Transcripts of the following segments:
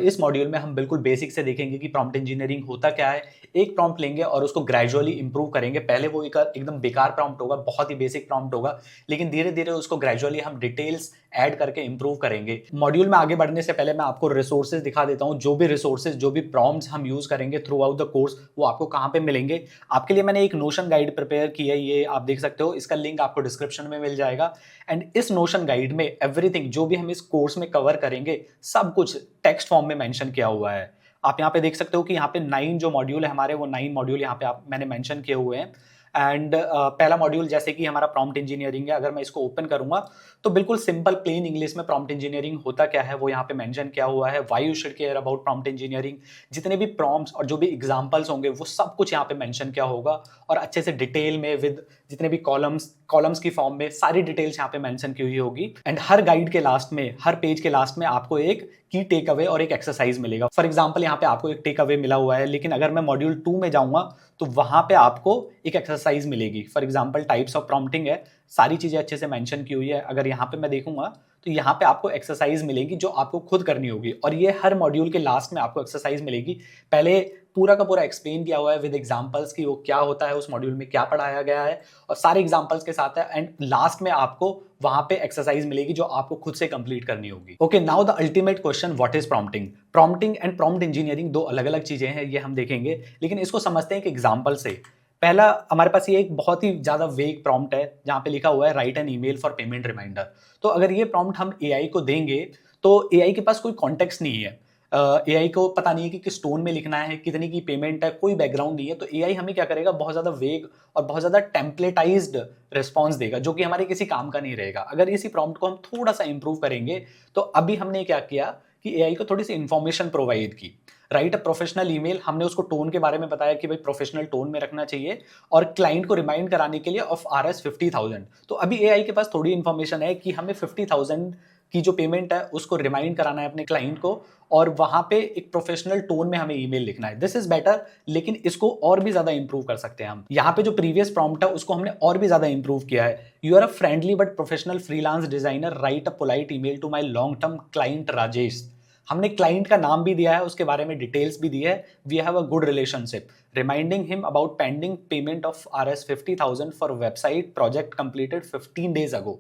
इस मॉड्यूल में हम बिल्कुल बेसिक से देखेंगे कि प्रॉम्प्ट इंजीनियरिंग होता क्या है। एक प्रॉम्प्ट लेंगे और उसको ग्रेजुअली इंप्रूव करेंगे। पहले वो एक एकदम बेकार प्रॉम्प्ट होगा, बहुत ही बेसिक प्रॉम्प्ट होगा, लेकिन धीरे धीरे उसको ग्रेजुअली हम डिटेल्स ऐड करके इंप्रूव करेंगे। मॉड्यूल में आगे बढ़ने से पहले मैं आपको रिसोर्सेज दिखा देता हूँ। जो भी रिसोर्सेज, जो भी प्रॉम्प्ट्स हम यूज करेंगे थ्रू आउट द कोर्स, वो आपको कहाँ पे मिलेंगे। आपके लिए मैंने एक नोशन गाइड प्रिपेयर की है, ये आप देख सकते हो, इसका लिंक आपको डिस्क्रिप्शन में मिल जाएगा। एंड इस नोशन गाइड में एवरीथिंग जो भी हम इस कोर्स में कवर करेंगे सब कुछ टेक्स्ट फॉर्म में मेंशन किया हुआ है। आप यहाँ पे देख सकते हो कि यहाँ पे 9 जो मॉड्यूल है हमारे, वो 9 मॉड्यूल यहाँ पे मैंने मेंशन किए हुए हैं। एंड पहला मॉड्यूल जैसे कि हमारा प्रॉम्प्ट इंजीनियरिंग है, अगर मैं इसको ओपन करूंगा तो बिल्कुल सिंपल प्लेन इंग्लिश में प्रॉम्प्ट इंजीनियरिंग होता क्या है वो यहाँ पे मेंशन किया हुआ है। Why you should care about prompt engineering, जितने भी प्रॉम्प्ट्स और जो भी एग्जांपल्स होंगे वो सब कुछ यहाँ पे मेंशन किया होगा और अच्छे से डिटेल में विद जितने भी कॉलम्स की फॉर्म में सारी डिटेल्स यहाँ पे मेंशन की हुई होगी। एंड हर गाइड के लास्ट में, हर पेज के लास्ट में आपको एक की टेक अवे और एक एक्सरसाइज मिलेगा। फॉर एग्जाम्पल यहाँ पे आपको एक टेक अवे मिला हुआ है, लेकिन अगर मैं मॉड्यूल 2 में जाऊंगा तो वहां पे आपको एक एक्सरसाइज मिलेगी। For example types of prompting है, सारी चीजें अच्छे से मेंशन की हुई है। अगर यहाँ पे मैं देखूंगा तो यहाँ पे आपको एक्सरसाइज मिलेगी जो आपको खुद करनी होगी, और ये हर मॉड्यूल के लास्ट में आपको एक्सरसाइज मिलेगी। पहले पूरा का पूरा एक्सप्लेन किया हुआ है विद एग्जांपल्स कि वो क्या होता है, उस मॉड्यूल में क्या पढ़ाया गया है, और सारे एग्जांपल्स के साथ है। एंड लास्ट में आपको वहां पे एक्सरसाइज मिलेगी जो आपको खुद से कंप्लीट करनी होगी। Okay, now the ultimate question, what is prompting. Prompting and prompt engineering दो अलग अलग चीजें हैं, ये हम देखेंगे, लेकिन इसको समझते हैं एक एग्जाम्पल से। पहला हमारे पास ये एक बहुत ही ज्यादा वेग प्रॉम्प्ट है जहां पे लिखा हुआ है write an email for payment reminder. तो अगर ये प्रॉम्प्ट हम एआई को देंगे तो एआई के पास कोई कॉन्टेक्स्ट नहीं है। एआई को पता नहीं है कि किस टोन में लिखना है, कितनी की पेमेंट है, कोई बैकग्राउंड नहीं है। तो एआई हमें क्या करेगा, बहुत ज्यादा वेग और बहुत ज्यादा टेम्पलेटाइज्ड रिस्पॉन्स देगा जो कि हमारे किसी काम का नहीं रहेगा। अगर इसी प्रॉम्प्ट को हम थोड़ा सा इंप्रूव करेंगे तो अभी हमने क्या किया कि एआई को थोड़ी सी इंफॉर्मेशन प्रोवाइड की। राइट अ प्रोफेशनल ईमेल, हमने उसको टोन के बारे में बताया कि भाई प्रोफेशनल टोन में रखना चाहिए, और क्लाइंट को रिमाइंड कराने के लिए ऑफ RS 50,000। तो अभी एआई के पास थोड़ी इंफॉर्मेशन है कि हमें 50,000 की जो पेमेंट है उसको रिमाइंड कराना है अपने क्लाइंट को, और वहां पे एक प्रोफेशनल टोन में हमें ईमेल लिखना है। दिस इज बेटर, लेकिन इसको और भी ज्यादा इंप्रूव कर सकते हैं हम। यहाँ पे जो प्रीवियस प्रॉम्प्ट है उसको हमने और भी ज्यादा इंप्रूव किया है। You are a friendly but professional freelance designer, write a polite email to my long term client Rajesh. हमने क्लाइंट का नाम भी दिया है, उसके बारे में डिटेल्स भी दी है। We have a good relationship, reminding him about pending payment of RS 50,000 for website project completed 15 days ago.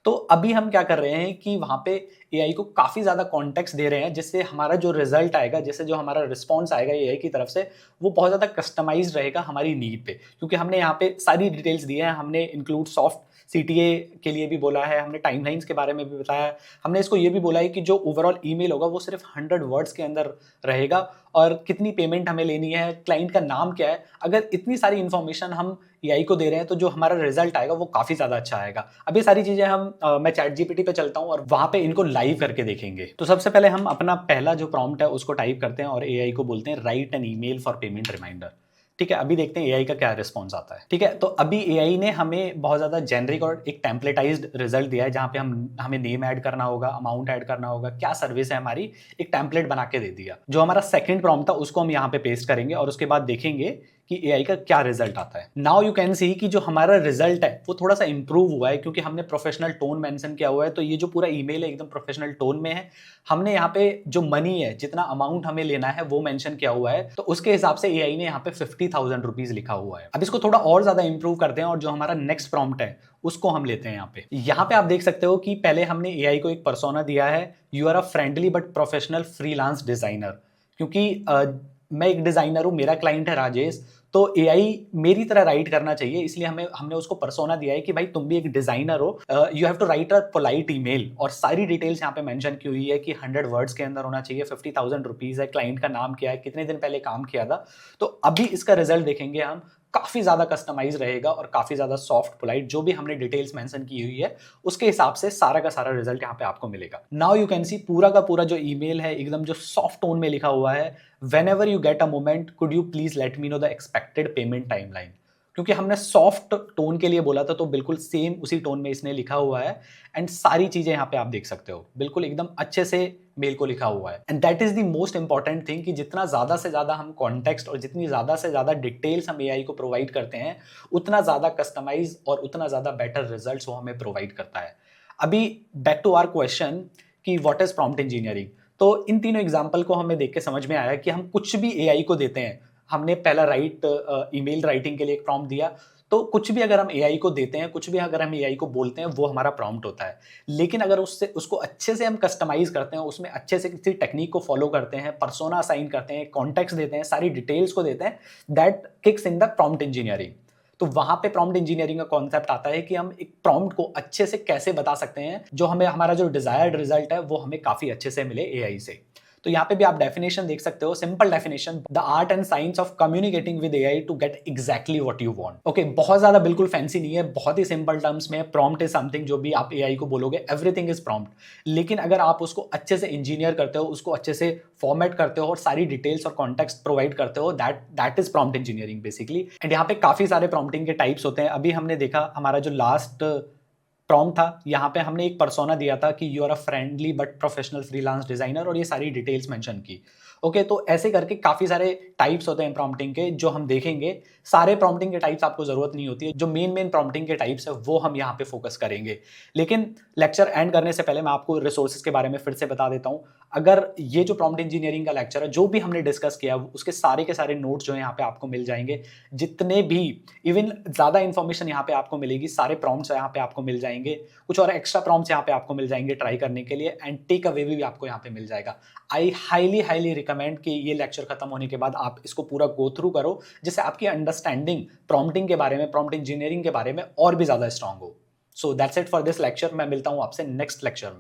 तो अभी हम क्या कर रहे हैं कि वहां पे एआई को काफी ज्यादा कॉन्टेक्स्ट दे रहे हैं, जिससे हमारा जो रिजल्ट आएगा, जैसे जो हमारा रिस्पॉन्स आएगा एआई की तरफ से, वो बहुत ज्यादा कस्टमाइज रहेगा हमारी नीड पे। क्योंकि हमने यहाँ पे सारी डिटेल्स दी है, हमने इंक्लूड सॉफ्ट CTA के लिए भी बोला है, हमने टाइमलाइंस के बारे में भी बताया है, हमने इसको ये भी बोला है कि जो ओवरऑल ईमेल होगा वो सिर्फ 100 वर्ड्स के अंदर रहेगा, और कितनी पेमेंट हमें लेनी है, क्लाइंट का नाम क्या है। अगर इतनी सारी इंफॉर्मेशन हम एआई को दे रहे हैं तो जो हमारा रिजल्ट आएगा वो काफी ज्यादा अच्छा आएगा। अब ये सारी चीजें मैं चैट जीपीटी पे चलता हूँ और वहां पे इनको लाइव करके देखेंगे। तो सबसे पहले हम अपना पहला जो प्रॉम्प्ट है उसको टाइप करते हैं और एआई को बोलते हैं write an email for payment reminder. ठीक है, अभी देखते हैं एआई का क्या रिस्पॉन्स आता है। ठीक है, तो अभी एआई ने हमें बहुत ज्यादा जेनरिक और एक टेम्पलेटाइज्ड रिजल्ट दिया है, जहां पे हमें नेम ऐड करना होगा, अमाउंट ऐड करना होगा, क्या सर्विस है हमारी, एक टेम्पलेट बना के दे दिया। जो हमारा सेकंड प्रॉम्प्ट था उसको हम यहाँ पे पेस्ट करेंगे और उसके बाद देखेंगे कि एआई का क्या रिजल्ट आता है। नाउ यू कैन सी कि जो हमारा रिजल्ट है वो थोड़ा सा इंप्रूव हुआ है, क्योंकि हमने प्रोफेशनल टोन मेंशन किया हुआ है। तो ये जो पूरा ईमेल है एकदम प्रोफेशनल टोन में है। हमने यहाँ पे जो मनी है, जितना अमाउंट हमें लेना है वो मेंशन किया हुआ है, तो उसके हिसाब से एआई ने यहाँ पे 50,000 रुपीज लिखा हुआ है। अब इसको थोड़ा और ज्यादा इंप्रूव करते हैं और जो हमारा नेक्स्ट प्रॉम्प्ट है उसको हम लेते हैं यहाँ पे। यहाँ पे आप देख सकते हो कि पहले हमने एआई को एक पर्सोना दिया है, you are a friendly but professional freelance designer. क्योंकि मैं एक डिजाइनर हूं, मेरा क्लाइंट है राजेश, तो एआई मेरी तरह राइट करना चाहिए, इसलिए हमने उसको पर्सोना दिया है कि भाई तुम भी एक डिजाइनर हो, you have to write a polite email, और सारी डिटेल्स यहाँ पे मेंशन की हुई है कि 100 वर्ड्स के अंदर होना चाहिए, 50,000 रुपीज है, क्लाइंट का नाम क्या है, कितने दिन पहले काम किया था। तो अभी इसका रिजल्ट देखेंगे हम, काफी ज्यादा कस्टमाइज रहेगा और काफी ज्यादा सॉफ्ट पोलाइट, जो भी हमने डिटेल्स मेंशन की हुई है उसके हिसाब से सारा का सारा रिजल्ट यहाँ पे आपको मिलेगा। नाउ यू कैन सी पूरा का पूरा जो ईमेल है एकदम जो सॉफ्ट टोन में लिखा हुआ है, whenever you get a moment could you please let me know the expected payment timeline। क्योंकि हमने सॉफ्ट टोन के लिए बोला था तो बिल्कुल सेम उसी टोन में इसने लिखा हुआ है। एंड सारी चीजें यहाँ पे आप देख सकते हो, बिल्कुल एकदम अच्छे से मेल को लिखा हुआ है। And that is the most important thing कि जितना ज्यादा से ज्यादा हम कॉन्टेक्स्ट और जितनी ज्यादा से ज्यादा डिटेल्स हम एआई को प्रोवाइड करते हैं, उतना ज्यादा कस्टमाइज और उतना ज्यादा बेटर रिजल्ट्स वो हमें प्रोवाइड करता है। अभी बैक टू आवर क्वेश्चन कि व्हाट इज प्रॉम्प्ट इंजीनियरिंग। तो इन तीनों एग्जाम्पल को हमें देख के समझ में आया कि हम कुछ भी एआई को देते हैं, हमने पहला ईमेल राइटिंग के लिए एक प्रॉम्प्ट दिया, तो कुछ भी अगर हम एआई को देते हैं, कुछ भी अगर हम एआई को बोलते हैं, वो हमारा प्रॉम्प्ट होता है। लेकिन अगर उससे उसको अच्छे से हम कस्टमाइज़ करते हैं, उसमें अच्छे से किसी टेक्नीक को फॉलो करते हैं, पर्सोना असाइन करते हैं, कॉन्टेक्स्ट देते हैं, सारी डिटेल्स को देते हैं, that kicks in the prompt engineering. तो वहाँ पे प्रॉम्प्ट इंजीनियरिंग का कॉन्सेप्ट आता है कि हम एक प्रॉम्प्ट को अच्छे से कैसे बता सकते हैं, जो हमें हमारा जो डिज़ायर्ड रिजल्ट है, वो हमें काफ़ी अच्छे से मिले एआई से। तो यहाँ पे भी आप डेफिनेशन देख सकते हो, simple definition, the art and science of communicating with AI to get exactly what you want. Okay, बहुत ज्यादा बिल्कुल फैंसी नहीं है, बहुत ही सिंपल टर्म्स में प्रॉम्प्ट इज समथिंग, जो भी आप एआई को बोलोगे एवरीथिंग इज प्रॉम्प्ट। लेकिन अगर आप उसको अच्छे से इंजीनियर करते हो, उसको अच्छे से फॉर्मेट करते हो और सारी डिटेल्स और कॉन्टेक्स्ट प्रोवाइड करते हो, that is prompt engineering basically. And यहाँ पे काफी सारे प्रॉम्प्टिंग के टाइप्स होते हैं। अभी हमने देखा हमारा जो लास्ट प्रॉम्प्ट था, यहाँ पे हमने एक पर्सोना दिया था कि you are a friendly but professional freelance designer, और ये सारी डिटेल्स मेंशन की। ओके, तो ऐसे करके काफी सारे टाइप्स होते हैं प्रॉम्प्टिंग के, जो हम देखेंगे। सारे प्रॉम्प्टिंग के टाइप्स आपको जरूरत नहीं होती है, जो मेन प्रॉम्प्टिंग के टाइप्स है वो हम यहाँ पे फोकस करेंगे। लेकिन लेक्चर एंड करने से पहले मैं आपको रिसोर्सेज के बारे में फिर से बता देता हूँ। अगर ये जो प्रॉम्प्ट इंजीनियरिंग का लेक्चर है, जो भी हमने डिस्कस किया, उसके सारे के सारे नोट्स जो है यहाँ पे आपको मिल जाएंगे। जितने भी इवन ज्यादा इन्फॉर्मेशन यहाँ पे आपको मिलेगी, सारे प्रॉम्प्ट्स यहाँ पे आपको मिल जाएंगे, कुछ और एक्स्ट्रा प्रॉम्प्ट्स यहाँ पे आपको मिल जाएंगे ट्राई करने के लिए, एंड टेक अवे भी आपको यहाँ पे मिल जाएगा। आई हाईली रिकमेंड कि ये लेक्चर खत्म होने के बाद आप इसको पूरा गो थ्रू करो, जिससे आपकी अंडरस्टैंडिंग प्रॉम्प्टिंग के बारे में, प्रॉम्प्ट इंजीनियरिंग के बारे में और भी ज्यादा स्ट्रांग हो। So that's it for this lecture. मैं मिलता हूँ आपसे नेक्स्ट लेक्चर में।